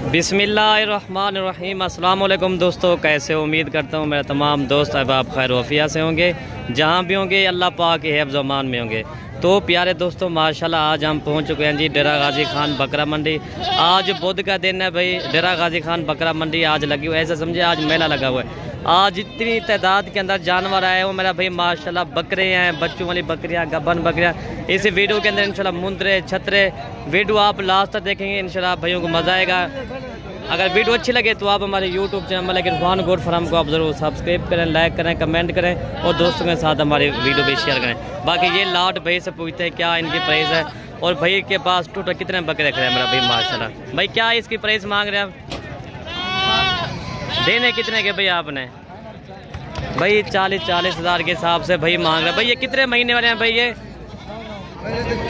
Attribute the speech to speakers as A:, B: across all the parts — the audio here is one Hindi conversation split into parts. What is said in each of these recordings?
A: बिस्मिल्लाहिर्रहमानिर्रहीम। अस्सलाम वालेकुम दोस्तों, कैसे हो? उम्मीद करता हूँ मेरा तमाम दोस्त अहबाब खैर वफ़िया से होंगे, जहाँ भी होंगे अल्लाह पाक के हिफ्ज़ अमान में होंगे। तो प्यारे दोस्तों, माशाल्लाह आज हम पहुँच चुके हैं जी डेरा गाजी खान बकरा मंडी। आज बुध का दिन है भाई, डेरा गाजी खान बकरा मंडी आज लगी हुई है, ऐसा समझे आज मेला लगा हुआ है। आज इतनी तादाद के अंदर जानवर आए हो मेरा भाई माशाल्लाह, बकरे हैं, बच्चों वाली बकरियां, गबन बकरियां। इस वीडियो के अंदर इंशाल्लाह मुंदरे छतरे वीडियो आप लास्ट तक देखेंगे, इंशाल्लाह भाइयों को मज़ा आएगा। अगर वीडियो अच्छी लगे तो आप हमारे YouTube channel Irfan goat farm को आप ज़रूर सब्सक्राइब करें, लाइक करें, कमेंट करें और दोस्तों के साथ हमारी वीडियो भी शेयर करें। बाकी ये लाट भाई से पूछते हैं क्या इनकी प्राइस है और भाई के पास टोटल कितने बकरे खड़े हैं मेरा भाई माशाल्लाह। भाई क्या इसकी प्राइस मांग रहे हैं आप? देने कितने के भाई आपने? भाई 40 हज़ार के हिसाब से भाई मांग रहे हैं। भाई ये कितने महीने वाले हैं भाई? ये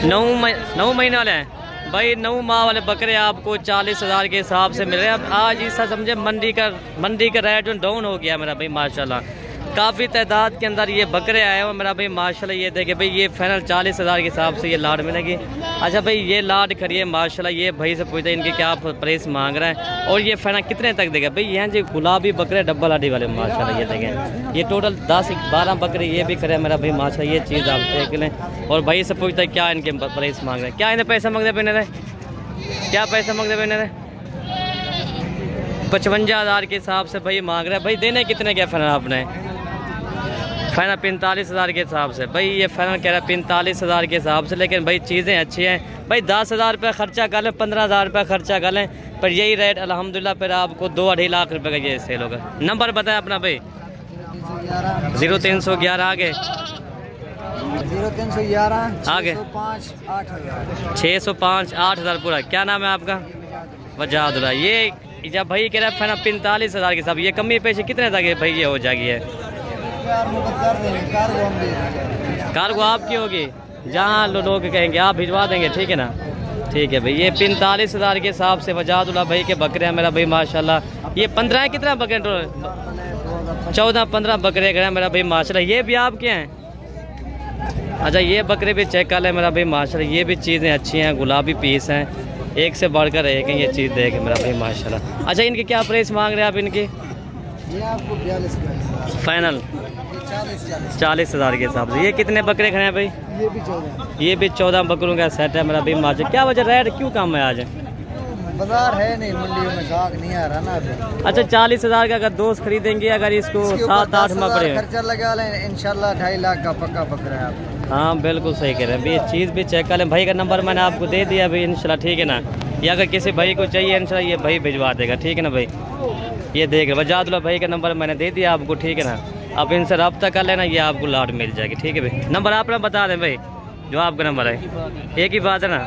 A: 9 महीने वाले हैं भाई। 9 माह वाले बकरे आपको 40 हज़ार के हिसाब से मिल रहे हैं। अब आज ऐसा समझे मंडी का रेट जो डाउन हो गया मेरा भाई माशाल्लाह। काफ़ी तादाद के अंदर ये बकरे आए हो मेरा भाई माशाल्लाह। ये देखे भाई, ये फाइनल 40 हज़ार के हिसाब से ये लाट मिलेगी। अच्छा भाई ये लाट खड़ी है माशाल्लाह। ये भाई से पूछते हैं इनके क्या प्राइस मांग रहा है और ये फाइनल कितने तक देगा भाई? यहाँ जी गुलाबी बकरे डब्बल हड्डी वाले माशाल्लाह। ये देखें, ये टोटल 10-12 बकरे ये भी खड़े हैं मेरा भाई माशाल्लाह। ये चीज़ आप देख लें और भाई से पूछते हैं क्या इनके प्राइस मांग रहे हैं। क्या इन्हें पैसा मांगते पहने? क्या पैसा मांगते पहने? 55 हज़ार के हिसाब से भाई मांग रहे हैं। भाई देने कितने क्या फाइनल आपने? फाइनल 45 हज़ार के हिसाब से भाई। ये फाइनल कह रहा है 45 हज़ार के हिसाब से, लेकिन भाई चीज़ें अच्छी हैं भाई। 10 हज़ार रुपये खर्चा कर लें, 15 हज़ार रुपये खर्चा कर लें, पर यही रेट अल्हम्दुलिल्लाह फिर आपको 2-2.5 लाख रुपये का ये सेल होगा। नंबर बताएं अपना भाई। 0311 आगे
B: 0311
A: आगे 605 8,000 पूरा। क्या नाम है आपका? वजादुल्लाह। ये जब भाई कह रहा है फाइनल 45 हज़ार के हिसाब, ये कमी पैसे कितने तक भाई ये हो जाएगी? है कार्गो आपकी होगी, जहाँ लोग कहेंगे आप भिजवा देंगे, ठीक है ना? ठीक है भाई। ये 45 हज़ार के हिसाब से वजादुल्लाह भाई के बकरे हैं मेरा भाई माशाल्लाह। ये 15 कितना बकरे? 14-15 बकरे खड़े हैं मेरा भाई माशाल्लाह। ये भी आपके हैं? अच्छा ये बकरे भी चेक कर लें मेरा भाई माशाल्लाह। ये भी चीज़ें अच्छी हैं, गुलाबी पीस हैं, एक से बढ़कर एक है ये चीज़ देख मेरा भाई माशाल्लाह। अच्छा इनके क्या प्राइस मांग रहे हैं आप इनकी? फाइनल 40 हज़ार के हिसाब से। ये कितने बकरे खड़े हैं भाई? ये भी 14 बकरों का सेट है मेरा भाई माशा। क्या वजह रेट क्यों कम है आज?
B: बाजार है नहीं, मंडियों में ग्राहक नहीं आ रहा ना अभी।
A: अच्छा 40 हज़ार का अगर दोस्त खरीदेंगे, अगर इसको 7-8 माह पड़े
B: खर्चा लगा लें, इंशाल्लाह 2.5 लाख का पक्का बकरा है आप।
A: हाँ बिल्कुल सही कह रहे हैं। ये चीज़ भी चेक कर लें। भाई का नंबर मैंने आपको दे दिया अभी इंशाल्लाह, ठीक है ना? या अगर किसी भाई को चाहिए इंशाल्लाह ये भाई भिजवा देगा, ठीक है ना भाई? ये देख वजादुल्लाह भाई का नंबर मैंने दे दिया आपको, ठीक है ना? आप इनसे रब्ता कर लेना, ये आपको लाट मिल जाएगी, ठीक है भाई? नंबर आप बता दें भाई, जो आपका नंबर है। एक ही बात है ना?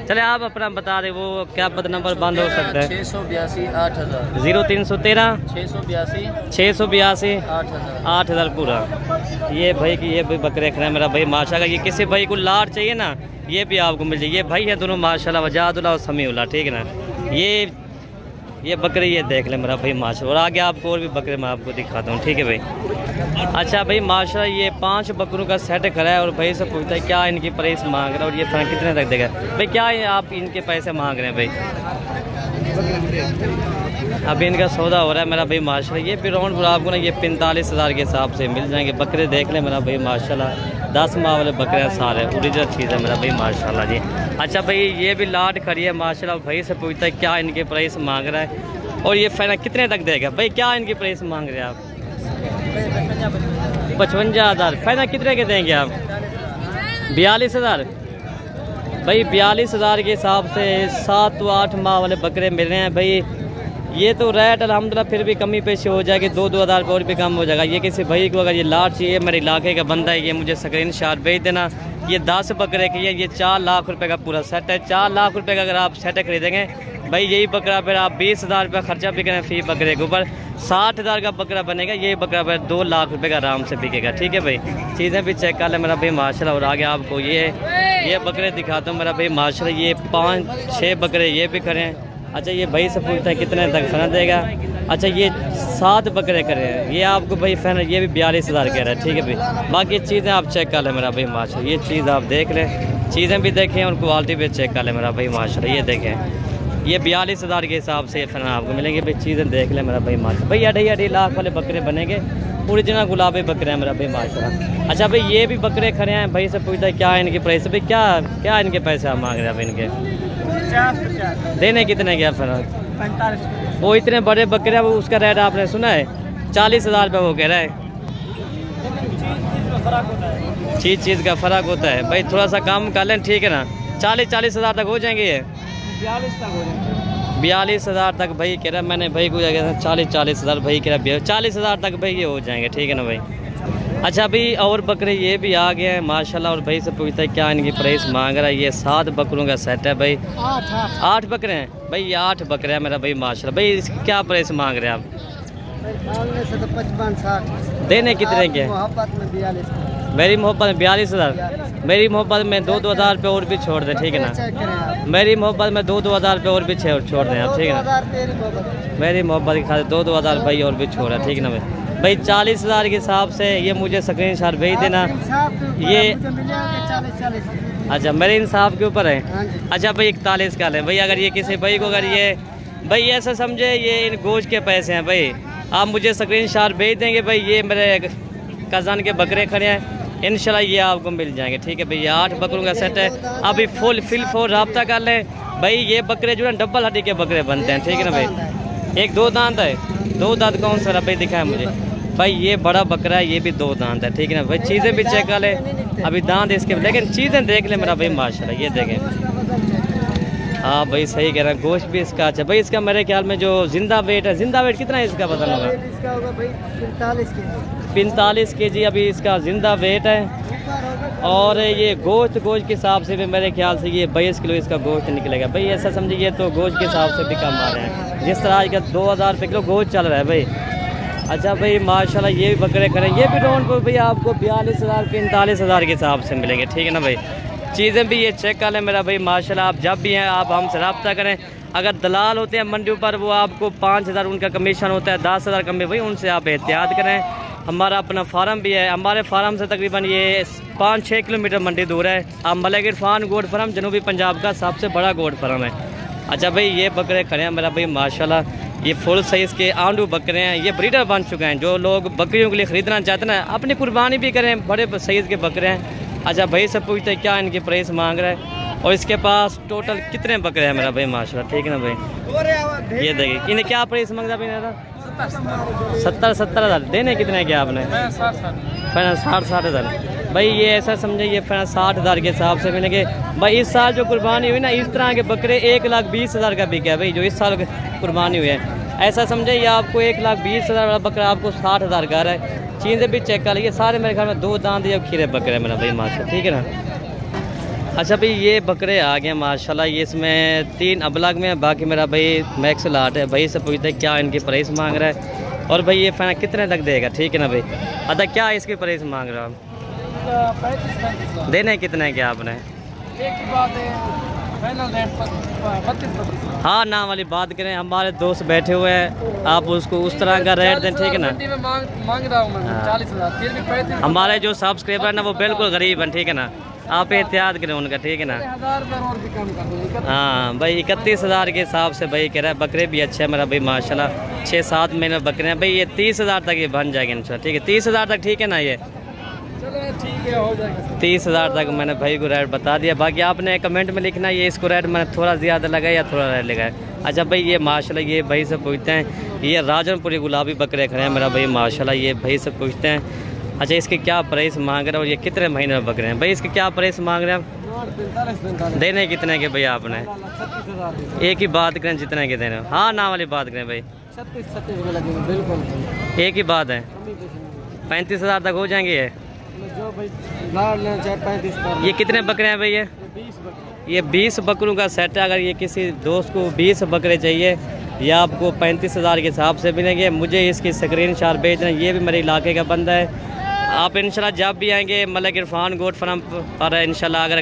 A: चले आप अपना बता दें, वो क्या पता नंबर बंद हो सकता है।
B: 682 8000
A: 0313
B: 682
A: 8,000 पूरा। ये भाई की ये भी बकरे खड़े हैं मेरा भाई माशाल्लाह। ये किसी भाई को लाट चाहिए ना, ये भी आपको मिल जाएगी। ये भाई है दोनों माशाल्लाह, वजादुल्लाह और समीउल्लाह, ठीक है ना? ये बकरे ये देख लें मेरा भाई माशाल्लाह। और आगे आपको और भी बकरे मैं आपको दिखाता हूँ, ठीक है भाई? अच्छा भाई माशाल्लाह ये 5 बकरों का सेट खड़ा है और भाई से पूछता है क्या इनकी प्राइस मांग रहा है और ये फैन कितने तक देगा भाई? क्या आप इनके पैसे मांग रहे हैं भाई? अभी इनका सौदा हो रहा है मेरा भाई माशाल्लाह। ये भी राउंड आपको ना ये 45 हज़ार के हिसाब से मिल जाएंगे। बकरे देख लें मेरा भाई माशाल्लाह। 10 माह वाले बकरे हैं सारे, ओरिजिनल चीज़ है मेरा भाई माशाल्लाह जी। अच्छा भाई ये भी लाट खड़ी है माशाल्लाह। भाई से पूछता है क्या इनके प्राइस मांग रहा है और ये फाइनल कितने तक देगा भाई? क्या इनकी प्राइस मांग रहे हैं आप? 55 हज़ार। फाइनल कितने के देंगे आप? 42 हज़ार भाई। 42 हज़ार के हिसाब से 7-8 माह वाले बकरे मिल रहे हैं भाई। ये तो रेट अल्हम्दुलिल्लाह फिर भी कमी पेशी हो जाएगी, 2-2 हज़ार और भी कम हो जाएगा। ये किसी भाई को अगर ये लाट चाहिए, मेरे इलाके का बंदा है, ये मुझे स्क्रीनशॉट भेज देना। ये 10 बकरे की है, ये 4 लाख रुपए का पूरा सेट है। 4 लाख रुपए का अगर आप सेट खरीदेंगे भाई, यही बकरा फिर आप 20 हज़ार रुपये खर्चा भी करें फी बकरे के ऊपर, 60 हज़ार का बकरा बनेगा। ये बकरा फिर 2 लाख रुपए का आराम से बिकेगा, ठीक है भाई? चीज़ें भी चेक कर लें मेरा भाई माशाल्लाह। और आगे आपको ये बकरे दिखाता हूँ मेरा भाई माशाल्लाह। ये 5-6 बकरे ये भी खड़े हैं। अच्छा ये भाई से पूछता है कितने तक फना देगा? अच्छा ये 7 बकरे करे हैं, ये आपको भाई फैन ये भी 42 हज़ार कह रहा है, ठीक है भाई? बाकी चीज़ें आप चेक कर लें मेरा भाई माशाल्लाह। ये चीज़ आप देख लें, चीज़ें भी देखें और क्वालिटी भी चेक कर लें मेरा भाई माशाल्लाह। ये देखें ये 42,000 के हिसाब से फिर आपको मिलेंगे भाई। चीज़ें देख लें मेरा भाई माशा। भाई 2.5 लाख वाले बकरे बनेंगे, ओरिजिनल गुलाबी बकरे हैं मेरा भाई माशा। अच्छा भाई ये भी बकरे खड़े हैं, भाई से पूछता है क्या है इनकी प्राइस भाई, क्या इनके पैसे आप मांग रहे हैं भाई इनके?
B: 50
A: देने कितने क्या फिर?
B: 45।
A: वो इतने बड़े बकरे हैं, वो उसका रेट आपने सुना है 40,000 रुपये वो कह रहा है। चीज़ का फ़र्क होता है भाई, थोड़ा सा काम कर लें ठीक है ना। 40,000 तक हो जाएंगे ये?
B: 42 तक हो जाएंगे।
A: 42,000 तक भाई कह रहा है। मैंने भाई को जगह 40,000 भाई कह रहा है 40,000 तक भाई ये हो जाएंगे ठीक है ना भाई। अच्छा भाई और बकरे ये भी आ गए हैं माशाल्लाह। और भाई से पूछता है क्या इनकी प्राइस मांग रहा है। ये 7 बकरों का सेट है भाई। 8 बकरे हैं भाई, ये 8 बकरे हैं मेरा भाई माशाल्लाह। भाई इसकी क्या प्राइस मांग रहे हैं आप?
B: मांगने से तो 55-60।
A: देने कितने के?
B: मोहब्बत में 42।
A: मेरी मोहब्बत में 42,000। मेरी मोहब्बत में 2-2 हज़ार रुपये और भी छोड़ दें ठीक है ना। मेरी मोहब्बत में 2-2 हज़ार रुपये और भी छोड़ दें आप ठीक है ना। मेरी मोहब्बत के खाते 2-2 हज़ार भाई और भी छोड़ा ठीक है ना भाई। भाई 40,000 के हिसाब से ये मुझे स्क्रीनशॉट भेज देना ये। अच्छा मेरे इंसाफ के ऊपर है। अच्छा भाई 41 का लें भाई। अगर ये किसी भाई को अगर ये भाई ऐसा समझे ये इन गोश्त के पैसे हैं भाई, आप मुझे स्क्रीनशॉट भेज देंगे भाई। ये मेरे कज़न के बकरे खड़े हैं, इंशाल्लाह ये आपको मिल जाएंगे ठीक है भाई। ये 8 बकरों का सेट है। अभी फुल रब्ता कर लें भाई। ये बकरे जो है डबल हड्डी के बकरे बनते हैं ठीक है ना भाई। एक 2 दांत है, 2 दांत कौन सा भाई दिखाए मुझे भाई। ये बड़ा बकरा है, ये भी 2 दांत है ठीक है ना भाई। चीज़ें भी चेक कर ले, अभी दांत इसके, लेकिन चीज़ें देख ले मेरा भाई माशाल्लाह। ये देखें हाँ भाई सही कह रहे हैं। गोश्त भी इसका अच्छा भाई। इसका मेरे ख्याल में जो जिंदा वेट है, जिंदा वेट कितना है इसका पता होगा? 45 kg अभी इसका जिंदा वेट है। और ये गोश्त के हिसाब से भी मेरे ख्याल से ये 22 किलो इसका गोश्त निकलेगा भाई। ऐसा समझिए ये तो गोश्त के हिसाब से भी कम आ रहे हैं, जिस तरह आज का 2,000 रुपये किलो गोश्त चल रहा है भाई। अच्छा भाई माशाल्लाह ये भी बकरे करें, ये भी राउंड पर भाई आपको 42,000 45,000 के हिसाब से मिलेंगे ठीक है ना भाई। चीज़ें भी ये चेक कर लें मेरा भाई माशाल्लाह। आप जब भी हैं आप हमसे रब्ता करें। अगर दलाल होते हैं मंडियों पर वो आपको 5,000 उनका कमीशन होता है, 10,000 कमी भाई, उनसे आप एहतियात करें। हमारा अपना फार्म भी है, हमारे फार्म से तकरीबन ये 5-6 किलोमीटर मंडी दूर है। आप मलिक इरफान गोट फार्म जनूबी पंजाब का सबसे बड़ा गोट फार्म है। अच्छा भाई ये बकरे खड़े हैं मेरा भाई माशाल्लाह। ये फुल साइज़ के आंडू बकरे हैं, ये ब्रीडर बन चुके हैं। जो लोग बकरियों के लिए ख़रीदना चाहते हैं ना, अपनी कुर्बानी भी करें, बड़े साइज़ के बकरे हैं। अच्छा भाई से पूछते हैं क्या इनकी प्राइस मांग रहा है और इसके पास टोटल कितने बकरे हैं मेरा भाई माशाल्लाह ठीक है ना भाई। ये देखिए इन्हें क्या प्राइस मांग रहा है? 70 हज़ार। देने कितने क्या आपने? 60 हज़ार भाई। ये ऐसा समझे ये 60 हज़ार के हिसाब से मिलेंगे भाई। इस साल जो कुर्बानी हुई ना, इस तरह के बकरे 1,20,000 का बिका है भाई, जो इस साल कुर्बानी हुई है। ऐसा समझे ये आपको 1,20,000 वाला बकरा आपको 60,000 का रहा है। चीज़ें भी चेक कर लीजिए, सारे मेरे घर में 2 दांत या खीरे बकरे मेरा भाई माशाल्लाह ठीक है ना। अच्छा भाई ये बकरे आ गए माशाल्लाह। ये इसमें 3 अबलग में है, बाकी मेरा भाई मैक्स लाट है। भाई से पूछते हैं क्या इनकी प्राइस मांग रहा है और भाई ये फाइनल कितने तक देगा ठीक है ना भाई। अच्छा क्या इसकी प्राइस मांग रहा है?
B: 35।
A: देने कितने क्या आपने?
B: एक ही बात है, फाइनल रेट 32।
A: हाँ ना वाली बात करें, हमारे दोस्त बैठे हुए हैं, आप उसको उस तरह का रेट दें ठीक है ना।
B: मांग रहा हूँ मैं 40,000, फिर भी 35।
A: हमारे जो सब्सक्राइबर है ना वो बिल्कुल गरीब हैं ठीक है ना, आप एहतियात करें उनका ठीक है ना।
B: 1000 और भी कम कर दूँगा।
A: हाँ भाई 31,000 के हिसाब से भाई कह रहा है। बकरे भी अच्छे हैं मेरा भाई माशाल्लाह, 6-7 महीने बकरे हैं भाई। ये 30,000 तक ये बन जाएंगे इंशाल्लाह ठीक है। 30,000 तक ठीक है ना। ये
B: चलो ठीक है हो जाएगा।
A: 30,000 तक मैंने भाई को रेट बता दिया। बाकी आपने कमेंट में लिखना ये इसको रेट मैंने थोड़ा ज़्यादा लगाया या थोड़ा रेट लगाया। अच्छा भाई ये माशाल्लाह ये भाई से पूछते हैं, ये राजनपुरी गुलाबी बकरे खड़े हैं मेरा भाई माशाल्लाह। ये भाई से पूछते हैं अच्छा इसके क्या प्राइस मांग रहे हैं और ये कितने महीने में बकरे हैं भाई, इसके क्या प्राइस मांग रहे हैं आप? देने कितने के भैया आपने?
B: 36,000।
A: एक ही बात करें जितने के देने। हाँ ना वाली बात करें भाई,
B: 36 में लगेंगे बिल्कुल।
A: एक ही बात है, 35,000 तक हो जाएंगे ये।
B: जो भाई लाड़ लेना चाहे 35।
A: ये कितने बकरे हैं भाई? ये
B: 20 बकरे।
A: ये 20 बकरों का सेट है। अगर ये किसी दोस्त को 20 बकरे चाहिए ये आपको 35,000 के हिसाब से मिलेंगे। मुझे इसकी स्क्रीनशॉट भेज देना। ये भी मेरे इलाके का बंदा है। आप इंशाल्लाह जब भी आएंगे मलिक इरफान गोट फार्म पर इंशाल्लाह, अगर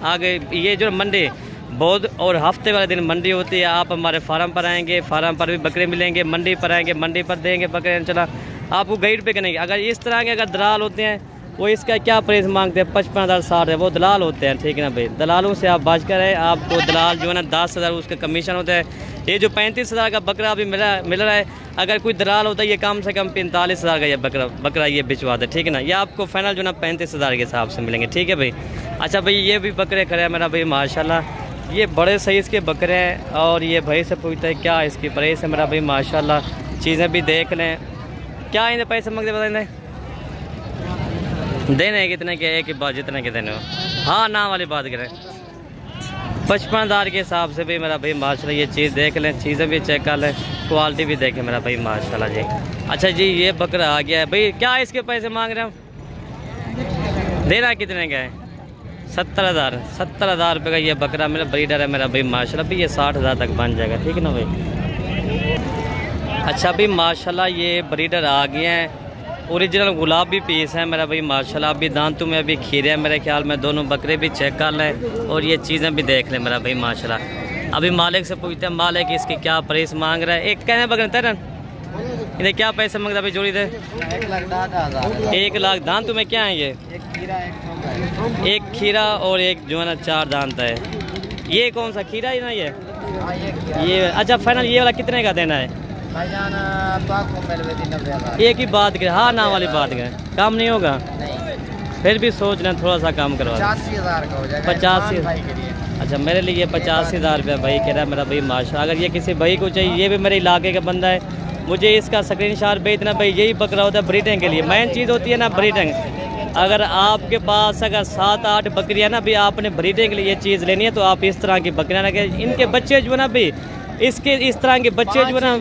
A: आगे ये जो मंडी बुध और हफ्ते वाले दिन मंडी होती है, आप हमारे फार्म पर आएंगे, फार्म पर भी बकरे मिलेंगे। मंडी पर आएंगे, मंडी पर देंगे बकरे इंशाल्लाह, आपको गाइड पे करेंगे। अगर इस तरह के अगर दलाल होते हैं वो इसका क्या प्राइस मांगते हैं 55,000 60 है, वो दलाल होते हैं, ठीक है ना भाई। दलालों से आप बच कर है, आपको दलाल जो है ना 10,000 उसका कमीशन होता है। ये जो 35,000 का बकरा अभी मिल रहा है, अगर कोई दलाल होता है ये कम से कम 45,000 का ये बकरा ये बिचवा दे, ठीक है ना। ये आपको फाइनल जो ना 35,000 के हिसाब से मिलेंगे, ठीक है भाई। अच्छा भाई ये भी बकरे खड़े हैं मेरा भाई माशाल्लाह, ये बड़े साइज़ के बकरे हैं। और ये भाई से पूछता है क्या इसकी प्राइस है मेरा भाई माशाल्लाह। चीज़ें भी देख लें, क्या इन्हें पैसे मांगते बताएं देने कितने के, एक ही बात जितने के देने हो। हाँ ना वाली बात करें 55,000 के हिसाब से भी मेरा भाई माशाल्लाह ये चीज़ देख लें, चीज़ें भी चेक कर लें, क्वालिटी भी देखें मेरा भाई माशाल्लाह जी। अच्छा जी ये बकरा आ गया है भाई, क्या इसके पैसे मांग रहे हैं, देना कितने का है 70,000 रुपये का ये बकरा मेरा ब्रीडर है मेरा भाई माशाल्लाह। भी ये 60,000 तक बन जाएगा, ठीक है ना भाई। अच्छा भाई माशाल्लाह ये ब्रीडर आ गए हैं, ओरिजिनल गुलाबी पीस है मेरा भाई माशाल्लाह। अभी दांतों में अभी खीरे हैं मेरे ख्याल में, दोनों बकरे भी चेक कर लें और ये चीज़ें भी देख लें मेरा भाई माशाल्लाह। अभी मालिक से पूछते हैं मालिक इसकी क्या प्राइस मांग रहा है। एक कहने बकरे तरन इन्हें क्या पैसे मांग रहा है भाई जोड़ी दे 1,00,000। दांतों में क्या है ये, एक खीरा और एक जो है ना 4 दांत है। ये कौन सा खीरा है ना ये अच्छा फाइनल ये वाला कितने का देना है एक ही बात करें, हाँ ना वाली बात करें, काम नहीं होगा फिर भी सोच लें थोड़ा सा काम करवा
B: 85,000 का हो जाएगा
A: 85। अच्छा मेरे लिए 85,000 रुपया भाई कह रहा है मेरा भाई माशा। अगर ये किसी भाई को चाहिए, ये भी मेरे इलाके का बंदा है, मुझे इसका स्क्रीनशॉट भेजना भाई। यही बकरा होता है ब्रीडिंग के लिए, मेन चीज़ होती है ना ब्रीडिंग। अगर आपके पास अगर 7-8 बकरियाँ ना भी आपने ब्रीडिंग के लिए ये चीज़ लेनी है तो आप इस तरह की बकरियाँ रखें। इनके बच्चे जो है ना भी इसके इस तरह के बच्चे जो है ना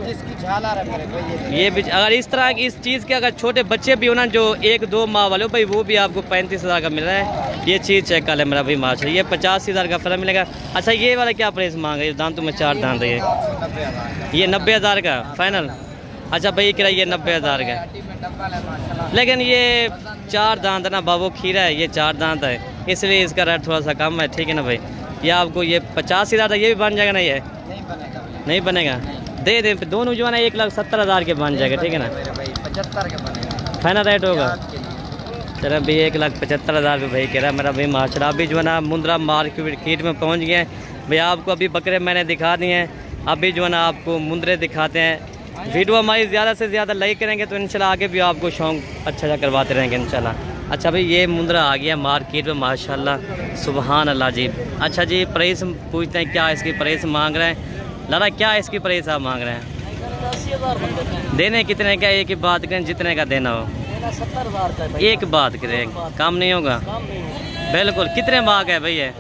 A: ये भी अगर इस तरह की इस चीज़ के अगर छोटे बच्चे भी हो ना जो 1-2 माह वाले हो भाई, वो भी आपको 35,000 का मिल रहा है। ये चीज़ चेक कर ले मेरा भाई माशा, ये 85,000 का फर्क मिलेगा। अच्छा ये वाला क्या प्राइस मांग है, दांतों में 4 दांत है ये 90,000 का फाइनल। अच्छा भाई किराया ये 90,000 का, लेकिन ये 4 दांत है ना बाबू, खीरा है ये 4 दांत है, इसलिए इसका रेट थोड़ा सा कम है, ठीक है ना भाई। ये आपको ये 85,000 ये भी बन जाएगा ना, ये नहीं बनेगा दे दे दोनों जो है ना 1,70,000 के बन जाएगा, ठीक है ना
B: 75 का बनेगा
A: फाइनल रेट होगा। चलो भाई 1,75,000 रुपये भाई कह रहा है मेरा भाई माशा। अभी जो है ना मुंद्रा मार्केट में पहुँच गए हैं भाई। आपको अभी बकरे मैंने दिखा दिए हैं, अभी जो है ना आपको मुंद्रे दिखाते हैं। वीडियो हमारी ज़्यादा से ज़्यादा लाइक करेंगे तो इंशाल्लाह आगे भी आपको शौक अच्छा करवाते रहेंगे इंशाल्लाह। अच्छा भाई ये मुंद्रा आ गया मार्केट में माशाल्लाह, सुबहान अल्लाह जी। अच्छा जी प्राइस पूछते हैं क्या इसकी प्राइस मांग रहे हैं लाला, क्या इसकी प्राइस आप मांग रहे हैं, देने कितने का, एक ही बात करें जितने का देना हो
B: 70,000 का
A: एक बात करें, काम नहीं होगा बिल्कुल। कितने मांग है भैया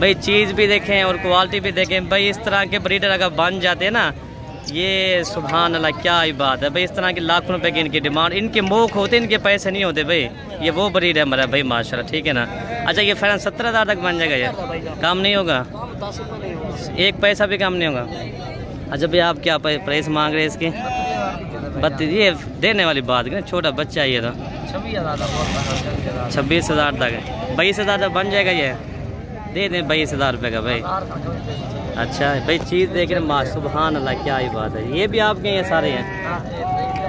A: भाई, चीज़ भी देखें और क्वालिटी भी देखें भाई। इस तरह के ब्रीडर अगर बन जाते हैं ना ये सुभान अल्लाह क्या ही बात है भाई। इस तरह के लाखों रुपए की इनकी डिमांड, इनके मोख होते इनके पैसे नहीं होते भाई। ये वो ब्रीड है हमारा भाई माशाल्लाह, ठीक है ना। अच्छा ये फाइनल 70,000 तक बन जाएगा, ये काम नहीं होगा, एक पैसा भी काम नहीं होगा। अच्छा भाई आप क्या प्राइस मांग रहे हैं इसकी, ये देने वाली बात करें, छोटा बच्चा है ये तो 26,000 तक, 22,000 तक बन जाएगा, ये दे दें 22,000 रुपये का भाई। अच्छा भाई चीज़ देख रहे माँ सुबहान अल्लाह क्या ही बात है। ये भी आपके ये सारे हैं,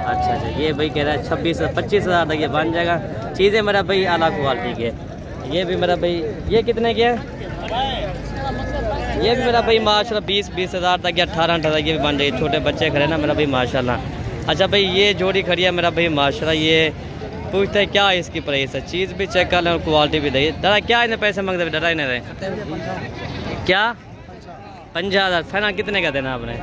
A: अच्छा अच्छा ये भाई कह रहा है 25,000 तक ये बन जाएगा। चीज़ें मेरा भाई अलग क्वालिटी की है। ये भी मेरा भाई ये कितने के है, ये भी मेरा भाई माशाल्लाह 20,000 तक या 18,000 तक ये भी बन जाएगी। छोटे बच्चे खड़े ना मेरा भाई माशाल्लाह। अच्छा भाई ये जोड़ी खड़ी है मेरा भाई माशाल्लाह। ये पूछते हैं क्या इसकी प्राइस है, चीज़ भी चेक कर लें और क्वालिटी भी देगी। दादा क्या इन्हें पैसे मांगते डरा ही नहीं रहे, क्या 50,000 फाइनल कितने का देना आपने,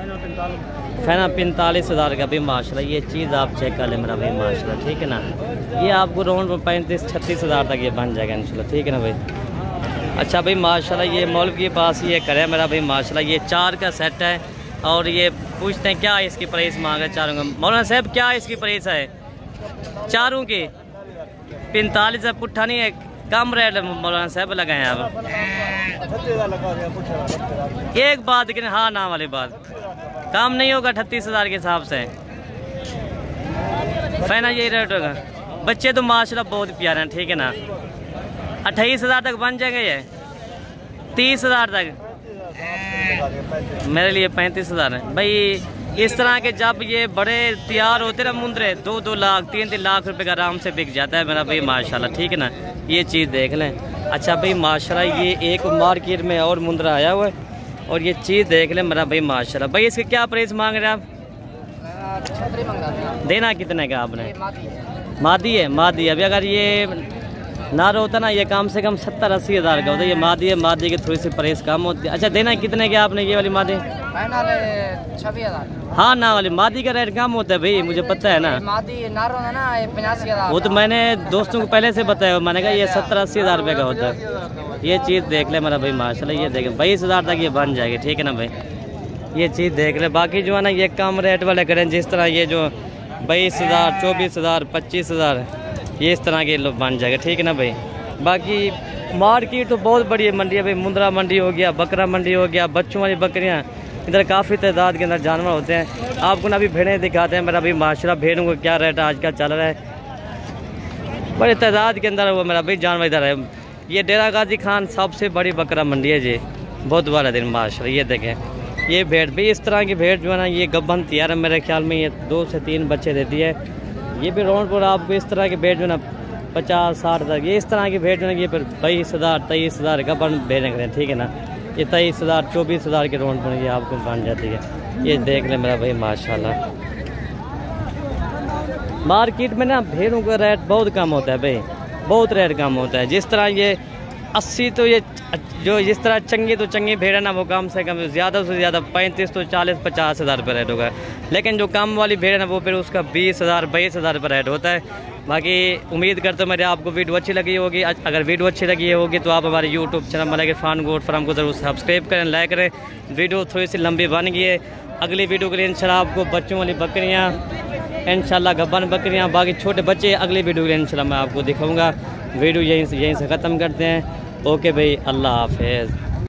A: फाइनल 45,000 का भी माशाल्लाह। ये चीज़ आप चेक कर लें मेरा भाई माशाल्लाह, ठीक है ना। ये आपको राउंड में 35-36,000 तक ये बन जाएगा इंशाल्लाह, ठीक है ना भाई। अच्छा भाई माशाल्लाह ये मौलवी के पास ये करे मेरा भाई माशाल्लाह। ये 4 का सेट है और ये पूछते हैं क्या इसकी प्राइस मांगे चारों का। मौलाना साहब क्या इसकी प्राइस है चारों की, 45 पुट्ठा नहीं है, कम रेट मौलाना साहब लगाए आप। एक बात करें हाँ ना वाली बात, काम नहीं होगा 38,000 के हिसाब से फाइनल यही रेट होगा। बच्चे तो माशाल्लाह बहुत प्यारे हैं, ठीक है ना। 28,000 तक बन जाएंगे, ये 30,000 तक, मेरे लिए 35,000 है भाई। इस तरह के जब ये बड़े तैयार होते ना मुंदरे 2-2 लाख 3-3 लाख रुपए का आराम से बिक जाता है मेरा भाई माशाल्लाह। ठीक है ना, ये चीज़ देख लें। अच्छा भाई माशाल्लाह ये एक मार्केट में और मुंदरा आया हुआ है और ये चीज़ देख लें मेरा भाई माशाल्लाह। भाई इसके क्या प्राइस मांग रहे हैं आप? देना कितने का आपने? मादी है, मादी। अभी अगर ये नार होता ना ये कम से कम 70-80 हज़ार का होता है। ये मादी है, मादी की थोड़ी सी प्राइस कम होती है। अच्छा देना कितने का आपने ये वाली मादी?
B: 26,000।
A: हाँ ना वाली मादी का रेट कम होता है भाई, मुझे पता है ना।
B: मादी नारो है ना 85,000।
A: वो तो मैंने दोस्तों को पहले से बताया, मैंने कहा ये 70-80 हज़ार रुपये का होता है। ये चीज़ देख ले मेरा भाई माशाल्लाह। ये देखें 22,000 तक ये बन जाएगी। ठीक है ना भाई, ये चीज़ देख ले। बाकी जो है ना ये कम रेट वाले करें, जिस तरह ये जो 22,000 24,000 25,000 ये इस तरह के लोग बन जाएगा। ठीक है ना भाई। बाकी मार्केट तो बहुत बड़ी मंडी है भाई। मुंद्रा मंडी हो गया, बकरा मंडी हो गया, बच्चों वाली बकरियां, इधर काफ़ी तादाद के अंदर जानवर होते हैं। आपको ना अभी भेड़ें दिखाते हैं मेरा भाई माशाल्लाह। भेड़ों को क्या रेट आज का चल रहा है, बड़े तादाद के अंदर वो मेरा भाई जानवर इधर है। ये डेरा गाजी खान सबसे बड़ी बकरा मंडी है जी, बहुत बड़ा दिन माशाल्लाह। ये देखें ये भेड़ भी, इस तरह की भेड़ जो है ना ये गब्बन तैयार है मेरे ख्याल में। ये 2 से 3 बच्चे देती है। ये भी राउंड पर आपको इस तरह की भेड़ जो ना 50-60 तक, ये इस तरह की भेड़ जो है ये फिर 22,000 23,000 गब्बन भेड़ें करें। ठीक है ना, ये 23,000 24,000 के राउंड पर ये आपको बन जाती है। ये देख लें मेरा भाई माशाल्लाह। मार्केट में ना भेड़ों का रेट बहुत कम होता है भाई, बहुत रेट कम होता है। जिस तरह ये 80 तो ये जो जिस तरह चंगी तो चंगी भेड़ है ना वो कम से कम ज़्यादा से ज़्यादा 35 तो 40-50 हज़ार रुपये रेट होगा। लेकिन जो कम वाली भेड़ है ना वो फिर उसका 20,000 22,000 रुपये रेट होता है। बाकी उम्मीद करता हूँ मेरे आपको वीडियो अच्छी लगी होगी। अगर वीडियो अच्छी लगी होगी तो आप हमारे YouTube channel Malik Irfan goat farm को ज़रूर सब्सक्राइब करें, लाइक करें। वीडियो थोड़ी सी लंबी बन गई है। अगली वीडियो के लिए इंशाल्लाह आपको बच्चों वाली बकरियाँ, इंशाल्लाह गब्बन बकरियाँ, बाकी छोटे बच्चे अगली वीडियो के लिए इंशाल्लाह मैं आपको दिखाऊँगा। वीडियो यहीं से ख़त्म करते हैं। ओके भाई, अल्लाह हाफिज़।